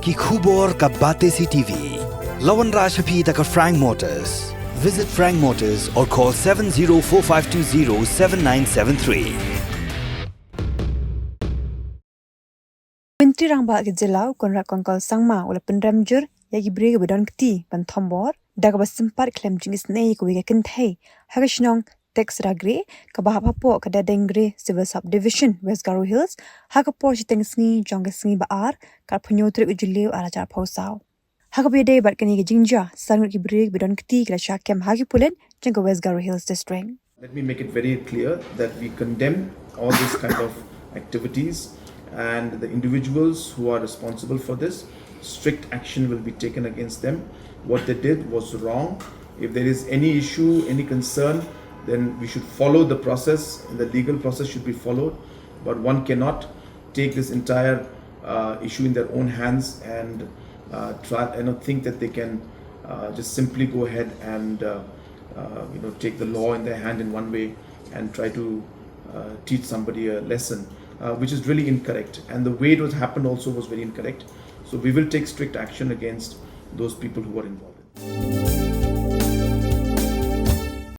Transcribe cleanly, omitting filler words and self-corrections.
ki khubor ka bate si TV. Lawan Rashaphi taka Frank Motors. Visit Frank Motors or call 7045207973. Menteri Rangba ke Jelau konrak kongkol sangma ula Pynrem jur yagi beri ke bedon keti ban thombor daga bas Sympat Khlem Jingisynei ke wege Kynthei hagashnong teks ragre ke bahapapo ke dadengre civil subdivision West Garo Hills hagapor chitengsni jongesni baar kar punyotri ujuleu arajar posau hagapede bat keni ke jingja sangut ke beri ke bedon keti ke Shah kem hagipulen jengke West Garo Hills district. Let me make it very clear that we condemn all this kind of activities, and the individuals who are responsible for this, strict action will be taken against them. What they did was wrong. If there is any issue, any concern, then we should follow the process, and the legal process should be followed. But one cannot take this entire issue in their own hands and think that they can just simply go ahead and take the law in their hand in one way and try to teach somebody a lesson, which is really incorrect. And the way it was happened also was very incorrect. So we will take strict action against those people who are involved.